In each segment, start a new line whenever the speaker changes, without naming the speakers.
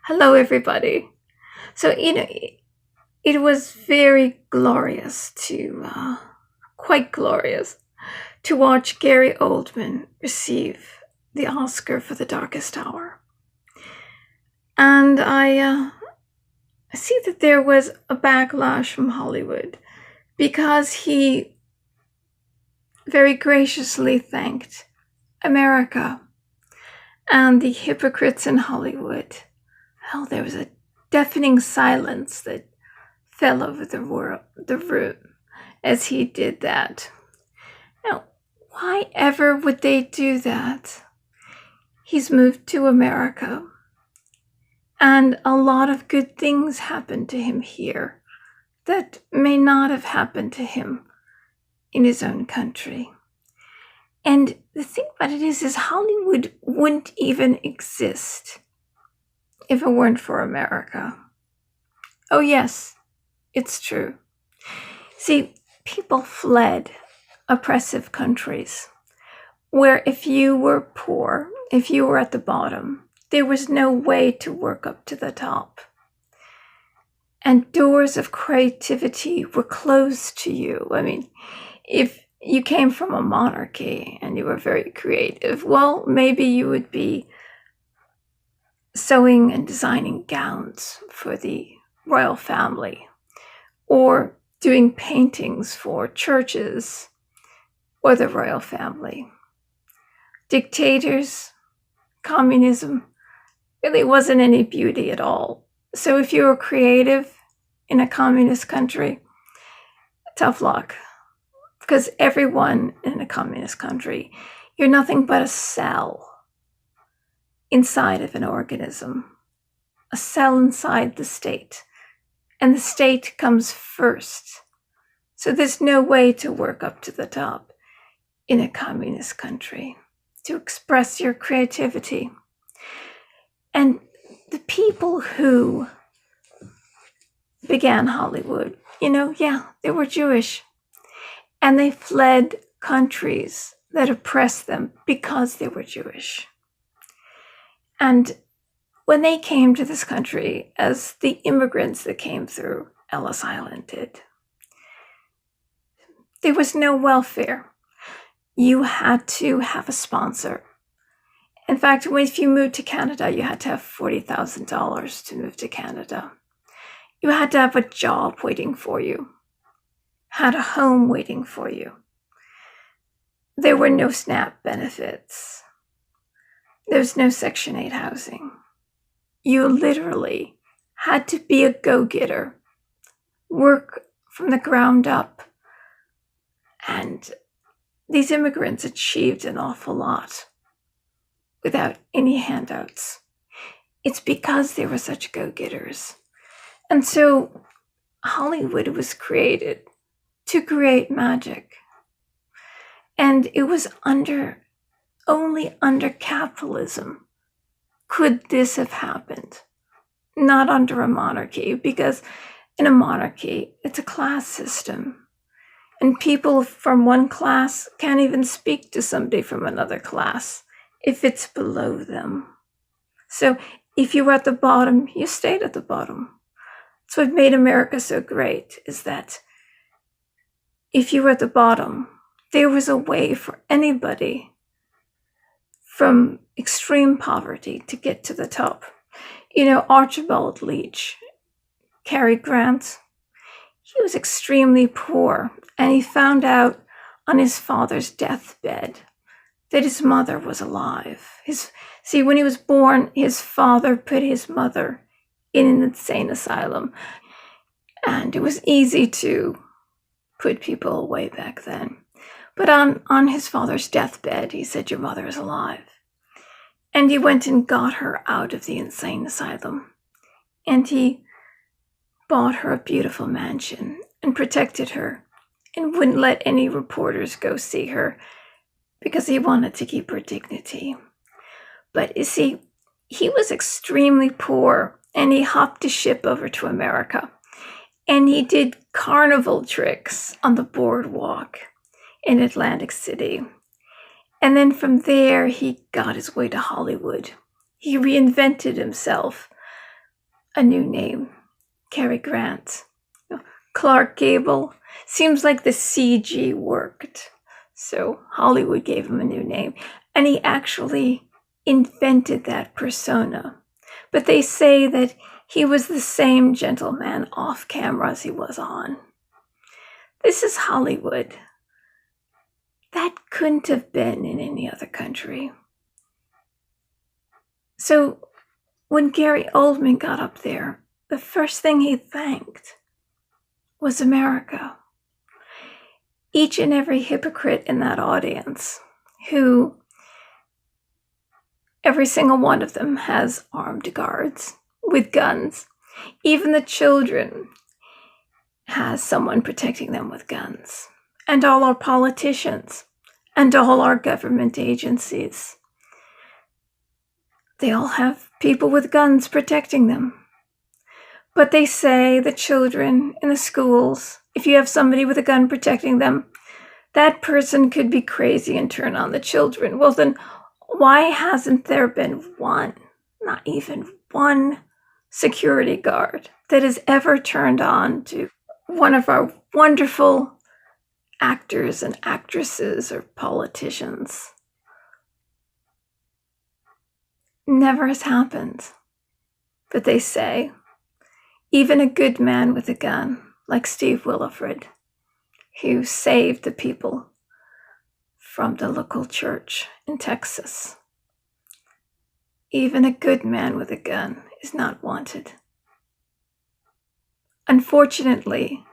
Hello, everybody. So, it was very glorious quite glorious, to watch Gary Oldman receive the Oscar for The Darkest Hour. And I see that there was a backlash from Hollywood because he very graciously thanked America and the hypocrites in Hollywood. Well, there was a deafening silence that fell over the room as he did that. Now, why ever would they do that? He's moved to America, and a lot of good things happened to him here that may not have happened to him in his own country. And the thing about it is Hollywood wouldn't even exist if it weren't for America. Oh yes, it's true. See, people fled oppressive countries where if you were poor, if you were at the bottom, there was no way to work up to the top. And doors of creativity were closed to you. I mean, if you came from a monarchy and you were very creative, well, maybe you would be sewing and designing gowns for the royal family, or doing paintings for churches or the royal family. Dictators, communism, really wasn't any beauty at all. So if you were creative in a communist country, tough luck. Because everyone in a communist country, you're nothing but a cell inside of an organism, a cell inside the state. And the state comes first. So there's no way to work up to the top in a communist country, to express your creativity. And the people who began Hollywood, they were Jewish. And they fled countries that oppressed them because they were Jewish. And when they came to this country, as the immigrants that came through Ellis Island did, there was no welfare. You had to have a sponsor. In fact, if you moved to Canada, you had to have $40,000 to move to Canada. You had to have a job waiting for you, had a home waiting for you. There were no SNAP benefits. There was no Section 8 housing. You literally had to be a go-getter, work from the ground up. And these immigrants achieved an awful lot without any handouts. It's because they were such go-getters. And so Hollywood was created to create magic. And it was only under capitalism could this have happened, not under a monarchy, because in a monarchy, it's a class system. And people from one class can't even speak to somebody from another class if it's below them. So if you were at the bottom, you stayed at the bottom. That's what made America so great, is that if you were at the bottom, there was a way for anybody from extreme poverty to get to the top. Archibald Leach, Cary Grant, he was extremely poor, and he found out on his father's deathbed that his mother was alive. When he was born, his father put his mother in an insane asylum, and it was easy to put people away back then. But on his father's deathbed, he said, "Your mother is alive." And he went and got her out of the insane asylum. And he bought her a beautiful mansion and protected her and wouldn't let any reporters go see her because he wanted to keep her dignity. But you see, he was extremely poor, and he hopped a ship over to America. And he did carnival tricks on the boardwalk in Atlantic City. And then from there, he got his way to Hollywood. He reinvented himself a new name. Cary Grant. Clark Gable. Seems like the CG worked. So Hollywood gave him a new name. And he actually invented that persona. But they say that he was the same gentleman off camera as he was on. This is Hollywood. That couldn't have been in any other country. So when Gary Oldman got up there, the first thing he thanked was America. Each and every hypocrite in that audience, who every single one of them has armed guards with guns. Even the children has someone protecting them with guns. And all our politicians and all our government agencies, they all have people with guns protecting them. But they say the children in the schools, if you have somebody with a gun protecting them, that person could be crazy and turn on the children. Well, then why hasn't there been one, not even one security guard that has ever turned on to one of our wonderful actors and actresses or politicians? Never has happened. But they say, even a good man with a gun, like Steve Williford, who saved the people from the local church in Texas, even a good man with a gun is not wanted. Unfortunately,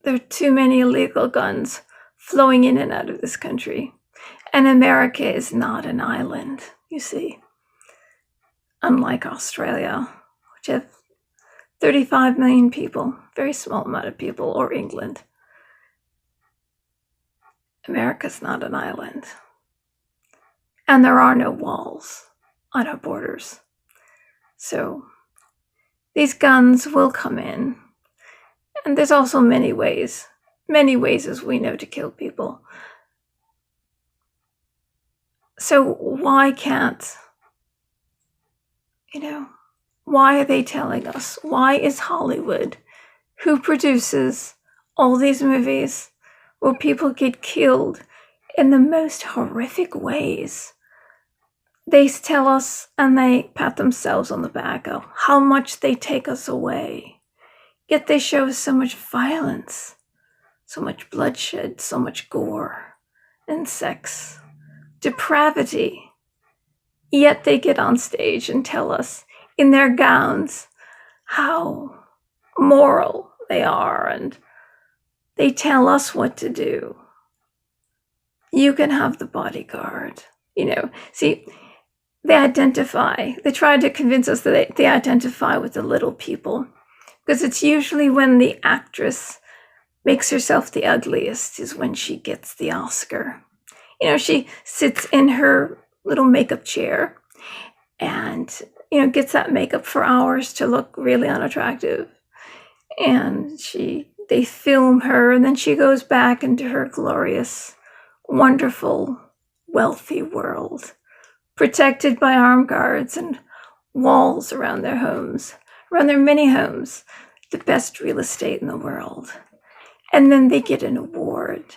there are too many illegal guns flowing in and out of this country, and America is not an island, you see. Unlike Australia, which have 35 million people, very small amount of people, or England. America's not an island. And there are no walls on our borders. So these guns will come in. And there's also many ways as we know to kill people. So why can't, why are they telling us? Why is Hollywood, who produces all these movies where people get killed in the most horrific ways, they tell us and they pat themselves on the back of how much they take us away. Yet they show us so much violence, so much bloodshed, so much gore and sex, depravity. Yet they get on stage and tell us in their gowns how moral they are, and they tell us what to do. You can have the bodyguard. See, they try to convince us that they identify with the little people, because it's usually when the actress makes herself the ugliest is when she gets the Oscar. She sits in her little makeup chair and gets that makeup for hours to look really unattractive, and they film her, and then she goes back into her glorious, wonderful, wealthy world, protected by armed guards and walls around their homes, around their many homes, the best real estate in the world. And then they get an award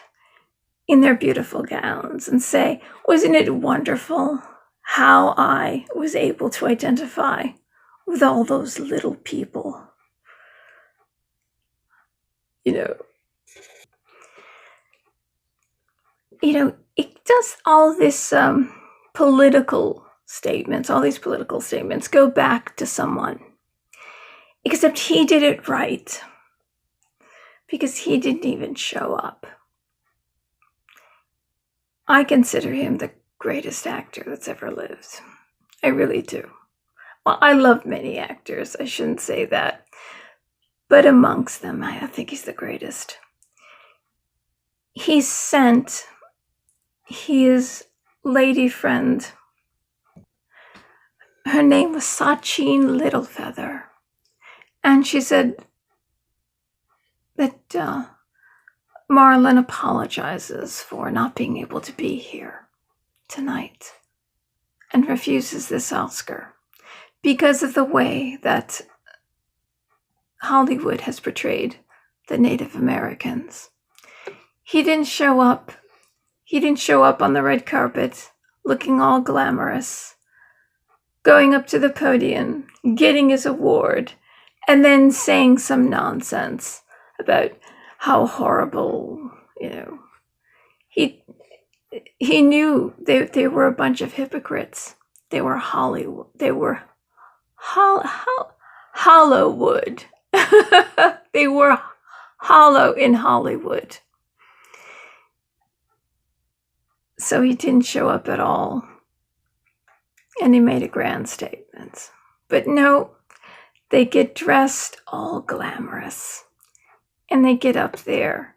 in their beautiful gowns and say, wasn't it wonderful how I was able to identify with all those little people? It does all this political statements, all these political statements go back to someone, except he did it right, because he didn't even show up. I consider him the greatest actor that's ever lived. I really do. Well, I love many actors, I shouldn't say that, but amongst them, I think he's the greatest. He sent his lady friend, her name was Sachin Littlefeather, and she said that Marlon apologizes for not being able to be here tonight and refuses this Oscar because of the way that Hollywood has portrayed the Native Americans. He didn't show up. He didn't show up on the red carpet looking all glamorous, going up to the podium, getting his award, and then saying some nonsense about how horrible, He knew they were a bunch of hypocrites. They were Hollywood. They were Hollywood. They were hollow in Hollywood. So he didn't show up at all. And he made a grand statement. But no, they get dressed all glamorous. And they get up there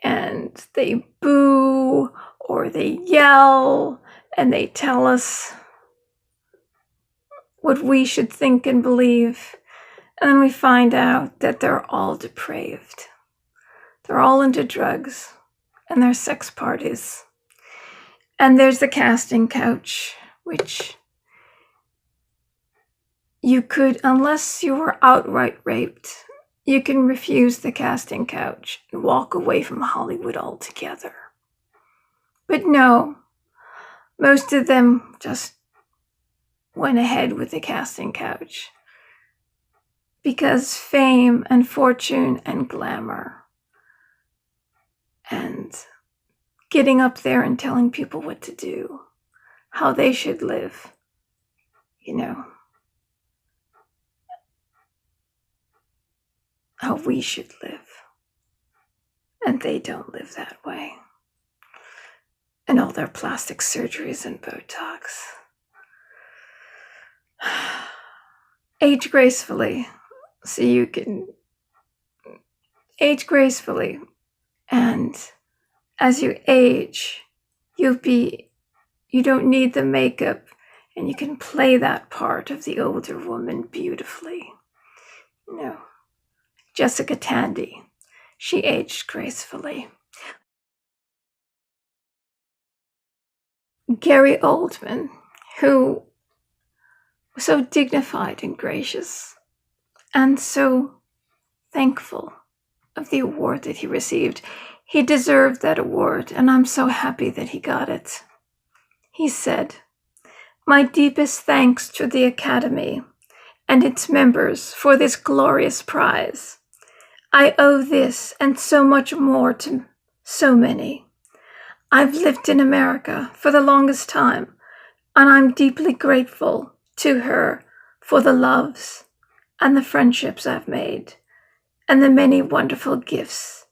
and they boo or they yell and they tell us what we should think and believe. And then we find out that they're all depraved. They're all into drugs and their sex parties. And there's the casting couch, which you could, unless you were outright raped, you can refuse the casting couch and walk away from Hollywood altogether. But no, most of them just went ahead with the casting couch because fame and fortune and glamour and getting up there and telling people what to do, how they should live, how we should live. And they don't live that way. And all their plastic surgeries and Botox. Age gracefully, so you can age gracefully. And as you age, you don't need the makeup, and you can play that part of the older woman beautifully. Jessica Tandy, she aged gracefully. Gary Oldman, who was so dignified and gracious and so thankful of the award that he received. He deserved that award, and I'm so happy that he got it. He said, "My deepest thanks to the Academy and its members for this glorious prize. I owe this and so much more to so many. I've lived in America for the longest time, and I'm deeply grateful to her for the loves and the friendships I've made and the many wonderful gifts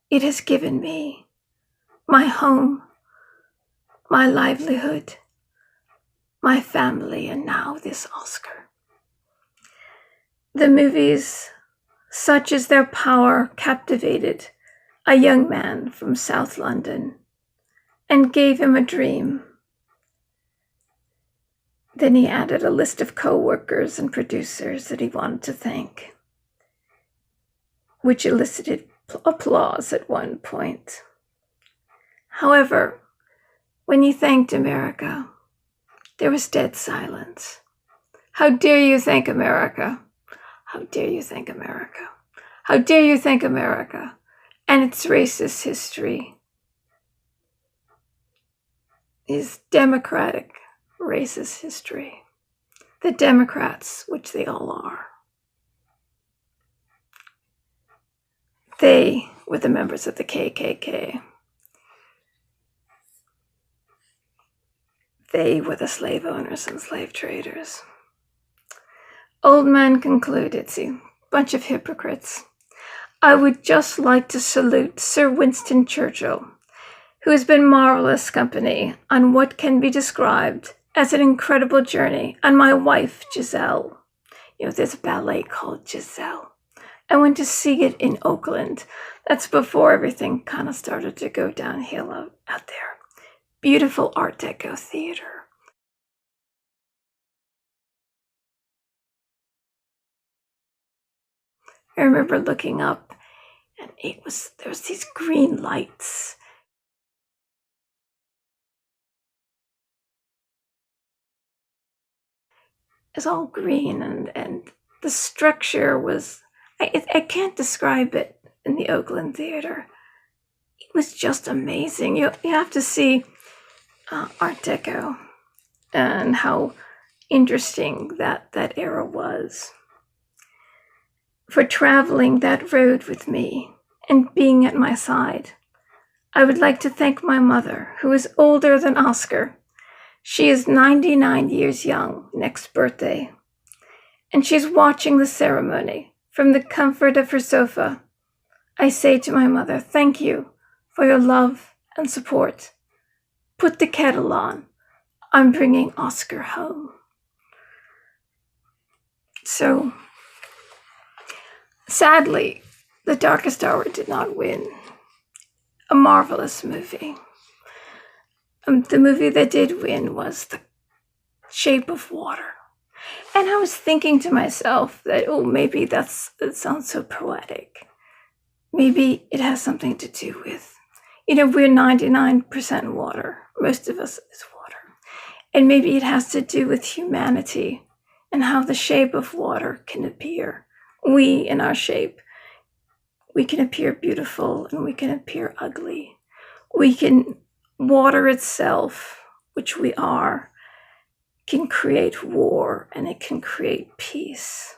it has given me, my home, my livelihood, my family, and now this Oscar." The movies, such as their power, captivated a young man from South London and gave him a dream. Then he added a list of co-workers and producers that he wanted to thank, which elicited applause at one point. However, when he thanked America, there was dead silence. How dare you thank America? How dare you thank America? How dare you thank America and its racist history, its democratic racist history, the Democrats, which they all are. They were the members of the KKK. They were the slave owners and slave traders. Oldman concluded, bunch of hypocrites. "I would just like to salute Sir Winston Churchill, who has been marvelous company on what can be described as an incredible journey, and my wife, Giselle." There's a ballet called Giselle. I went to see it in Oakland. That's before everything kind of started to go downhill out there. Beautiful Art Deco theater. I remember looking up, and there was these green lights. It's all green, and the structure was, I can't describe it in the Oakland Theater. It was just amazing. You have to see Art Deco and how interesting that era was. For traveling that road with me and being at my side, I would like to thank my mother, who is older than Oscar. She is 99 years young next birthday, and she's watching the ceremony from the comfort of her sofa. I say to my mother, thank you for your love and support. Put the kettle on. I'm bringing Oscar home. So, sadly, The Darkest Hour did not win. A marvelous movie. The movie that did win was The Shape of Water. And I was thinking to myself that, maybe it sounds so poetic. Maybe it has something to do with, we're 99% water. Most of us is water. And maybe it has to do with humanity and how the shape of water can appear. We, in our shape, we can appear beautiful and we can appear ugly. Water itself, which we are, can create war and it can create peace.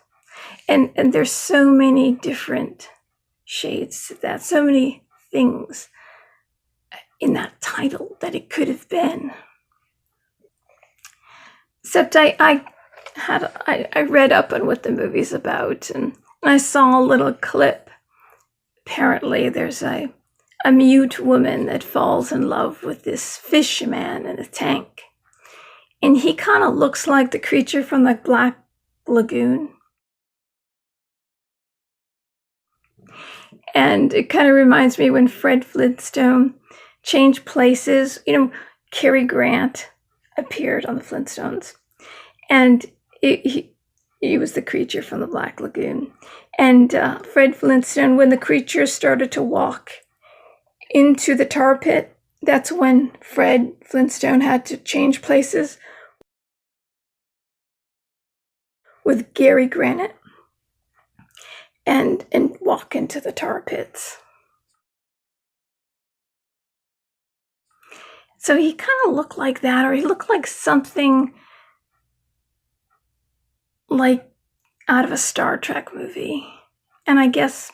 And there's so many different shades to that, so many things in that title that it could have been. Except I read up on what the movie's about, and I saw a little clip. Apparently there's a mute woman that falls in love with this fish man in a tank. And he kind of looks like the creature from the Black Lagoon. And it kind of reminds me when Fred Flintstone changed places. Cary Grant appeared on the Flintstones. And he was the creature from the Black Lagoon. And Fred Flintstone, when the creature started to walk into the tar pit, that's when Fred Flintstone had to change places with Gary Granite and walk into the tar pits. So he kind of looked like that, or he looked like something like out of a Star Trek movie. And I guess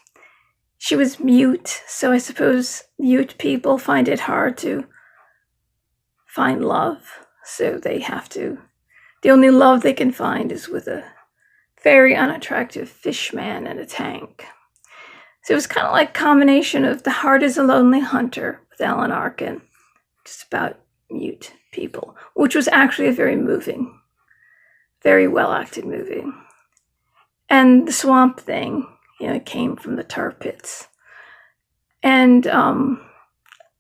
she was mute, so I suppose mute people find it hard to find love. So the only love they can find is with a very unattractive fish man in a tank. So it was kind of like a combination of The Heart is a Lonely Hunter with Alan Arkin, just about mute people, which was actually a very moving, very well-acted movie. And the Swamp Thing, came from the tar pits. And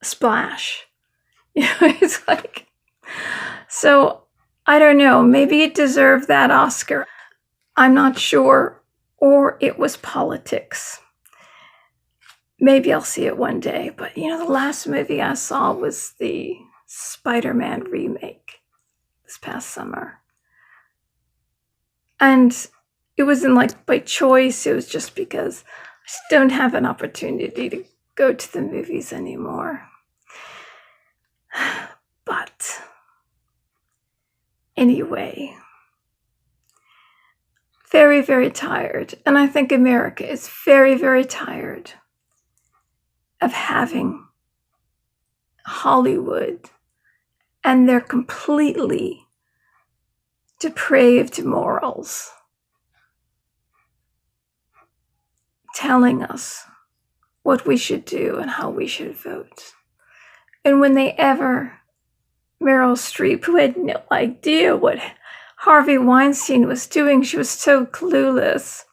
Splash. It's like... So, I don't know, maybe it deserved that Oscar. I'm not sure. Or it was politics. Maybe I'll see it one day. But, the last movie I saw was the Spider-Man remake this past summer. And it wasn't by choice. It was just because I just don't have an opportunity to go to the movies anymore. But anyway, very, very tired. And I think America is very, very tired of having Hollywood and their completely depraved morals telling us what we should do and how we should vote. And Meryl Streep, who had no idea what Harvey Weinstein was doing, she was so clueless,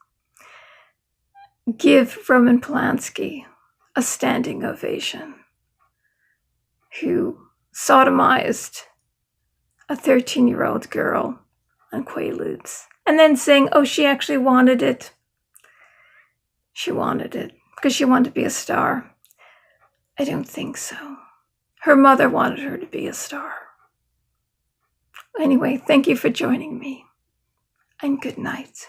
give Roman Polanski a standing ovation, who sodomized a 13-year-old girl on Quaaludes, and then saying, she actually wanted it. She wanted it because she wanted to be a star. I don't think so. Her mother wanted her to be a star. Anyway, thank you for joining me, and good night.